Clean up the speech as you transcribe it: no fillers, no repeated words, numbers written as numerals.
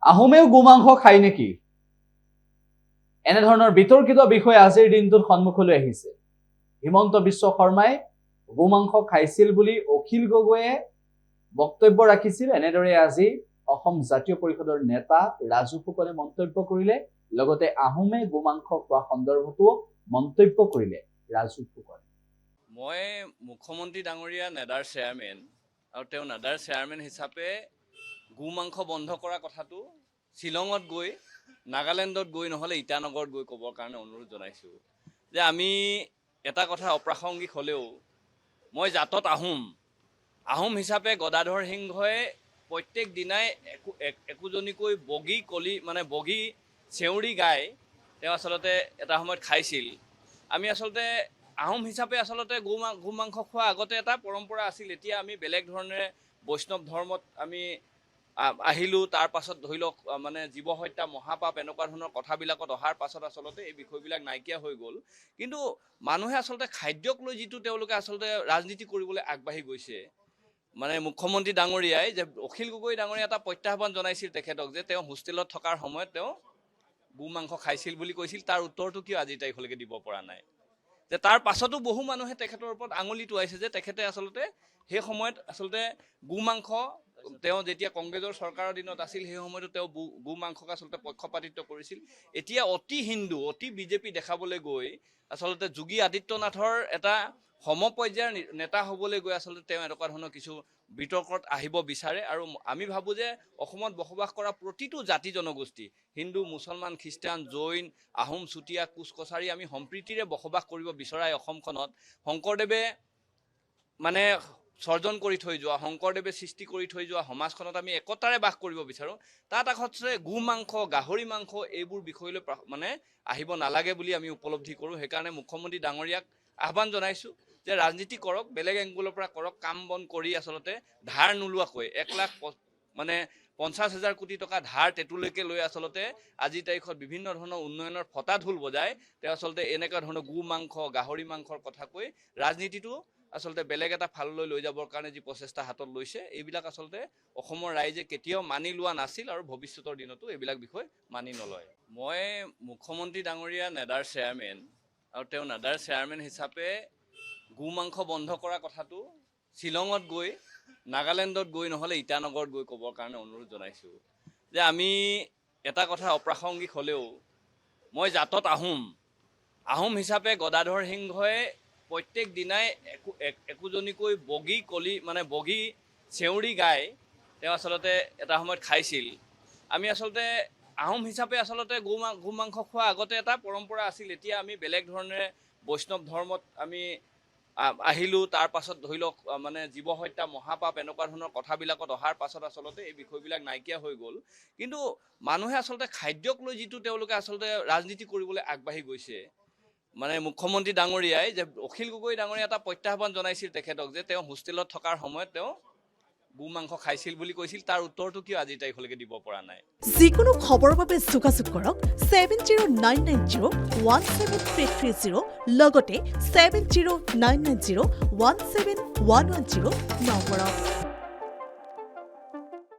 আহোমেও গোমাংস খায় নেকি? এনেধৰণৰ বিতৰ্কিত বিষয় আজিৰ দিনটোত সন্মুখলৈ আহিছে। হিমন্ত বিশ্ব শৰ্মাই গোমাংস খাইছিল বুলি অখিল গগৈয়ে বক্তব্য ৰাখিছিল। এনেদৰে আজি অসম জাতীয় পৰিষদৰ নেতা ৰাজু ফুকনে মন্তব্য কৰিলে। লগতে আহোমে গোমাংস খোৱা সন্দৰ্ভতো মন্তব্য কৰিলে ৰাজু ফুকনে। মই মুখ্যমন্ত্ৰী ডাঙৰীয়া নেডাৰ চেয়াৰমেন আৰু তেওঁ নেডাৰ চেয়াৰমেন হিচাপে গোমাংস বন্ধ কৰা কথাটো শ্বিলঙত গৈ নাগালেণ্ডত গৈ নহ'লে ইটানগৰত গৈ ক'বৰ কাৰণে অনুৰোধ জনাইছোঁ যে আমি এটা কথা অপ্ৰাসংগিক হ'লেও মই জাতত আহোম হিচাপে গদাধৰ সিংহই প্ৰত্যেক দিনাই একোজনীকৈ বগী চেউৰি গাই তেওঁ আচলতে এটা সময়ত খাইছিল। আমি আচলতে আহোম হিচাপে আচলতে গোমাংস খোৱা আগতে এটা পৰম্পৰা আছিল। এতিয়া আমি বেলেগ ধৰণেৰে বৈষ্ণৱ ধৰ্মত আমি আহিলোঁ। তাৰ পাছত ধৰি লওক মানে জীৱ হত্যা মহাপাপ এনেকুৱা ধৰণৰ কথাবিলাকত অহাৰ পাছত আচলতে এই বিষয়বিলাক নাইকিয়া হৈ গ'ল। কিন্তু মানুহে আচলতে খাদ্যক লৈ যিটো তেওঁলোকে আচলতে ৰাজনীতি কৰিবলৈ আগবাঢ়ি গৈছে, মানে মুখ্যমন্ত্ৰী ডাঙৰীয়াই যে অখিল গগৈ ডাঙৰীয়াই এটা প্ৰত্যাহ্বান জনাইছিল তেখেতক যে তেওঁ হোষ্টেলত থকাৰ সময়ত তেওঁ গোমাংস খাইছিল বুলি কৈছিল। তাৰ উত্তৰটো কিয় আজি তাৰিখলৈকে দিব পৰা নাই? যে তাৰ পাছতো বহু মানুহে তেখেতৰ ওপৰত আঙুলি টোৱাইছে যে তেখেতে আচলতে সেই সময়ত আচলতে গোমাংস তেওঁ যেতিয়া কংগ্ৰেছৰ চৰকাৰৰ দিনত আছিল সেই সময়তো তেওঁ গোমাংসক আচলতে পক্ষপাতিত্ব কৰিছিল। এতিয়া অতি বিজেপি দেখাবলৈ গৈ আচলতে যোগী আদিত্যনাথৰ এটা সমপৰ্যায়ৰ নেতা হ'বলৈ গৈ আচলতে তেওঁ এনেকুৱা ধৰণৰ কিছু বিতৰ্কত আহিব বিচাৰে। আৰু আমি ভাবোঁ যে অসমত বসবাস কৰা প্ৰতিটো জাতি জনগোষ্ঠী, হিন্দু, মুছলমান, খ্ৰীষ্টান, জৈন, আহোম, চুতীয়া, কোচ কছাৰী আমি সম্প্ৰীতিৰে বসবাস কৰিব বিচৰা এই অসমখনত শংকৰদেৱে মানে সৰ্জন কৰি থৈ যোৱা, শংকৰদেৱে সৃষ্টি কৰি থৈ যোৱা সমাজখনত আমি একতাৰে বাস কৰিব বিচাৰোঁ। তাত আচলতে গোমাংস, গাহৰি মাংস এইবোৰ বিষয়লৈ মানে আহিব নালাগে বুলি আমি উপলব্ধি কৰোঁ। সেইকাৰণে মুখ্যমন্ত্ৰী ডাঙৰীয়াক আহ্বান জনাইছোঁ যে ৰাজনীতি কৰক, বেলেগ এংগুলৰ পৰা কৰক, কাম বন কৰি আচলতে ধাৰ নোলোৱাকৈ 1,50,000 কোটি টকা ধাৰ টেটুলৈকে লৈ আচলতে আজিৰ তাৰিখত বিভিন্ন ধৰণৰ উন্নয়নৰ ফটা ঢোল বজাই তেওঁ আচলতে এনেকুৱা ধৰণৰ গোমাংস, গাহৰি মাংসৰ কথা কৈ ৰাজনীতিটো আচলতে বেলেগ এটা ফাললৈ লৈ যাবৰ কাৰণে যি প্ৰচেষ্টা হাতত লৈছে, এইবিলাক আচলতে অসমৰ ৰাইজে কেতিয়াও মানি লোৱা নাছিল আৰু ভৱিষ্যতৰ দিনতো এইবিলাক বিষয় মানি নলয়। মই মুখ্যমন্ত্ৰী ডাঙৰীয়া নেডাৰ চেয়াৰমেন আৰু তেওঁ নেডাৰ চেয়াৰমেন হিচাপে গোমাংস বন্ধ কৰা কথাটো শ্বিলঙত গৈ নাগালেণ্ডত গৈ নহ'লে ইটানগৰত গৈ ক'বৰ কাৰণে অনুৰোধ জনাইছোঁ যে আমি এটা কথা অপ্ৰাসংগিক হ'লেও মই জাতত আহোম হিচাপে গদাধৰ সিংহই প্ৰত্যেক দিনাই একোজনীকৈ বগী চেউৰি গাই তেওঁ আচলতে এটা সময়ত খাইছিল। আমি আচলতে আহোম হিচাপে আচলতে গোমাংস খোৱা আগতে এটা পৰম্পৰা আছিল। এতিয়া আমি বেলেগ ধৰণেৰে বৈষ্ণৱ ধৰ্মত আমি আহিলোঁ। তাৰ পাছত ধৰি লওক মানে জীৱ হত্যা মহাপাপ এনেকুৱা ধৰণৰ কথাবিলাকত অহাৰ পাছত আচলতে এই বিষয়বিলাক নাইকিয়া হৈ গ'ল। কিন্তু মানুহে আচলতে খাদ্যক লৈ যিটো তেওঁলোকে আচলতে ৰাজনীতি কৰিবলৈ আগবাঢ়ি গৈছে, মানে মুখ্যমন্ত্ৰী ডাঙৰীয়াই যে অখিল গগৈ ডাঙৰীয়াই এটা প্ৰত্যাহ্বান জনাইছিল তেখেতক যে তেওঁ হোষ্টেলত থকাৰ সময়ত তেওঁ গোমাংস খাইছিল বুলি কৈছিল। তাৰ উত্তৰটো কিয় আজি তাৰিখলৈকে দিব পৰা নাই? যিকোনো খবৰৰ বাবে যোগাযোগ কৰক 7099017330 লগতে 7099017110 নম্বৰত।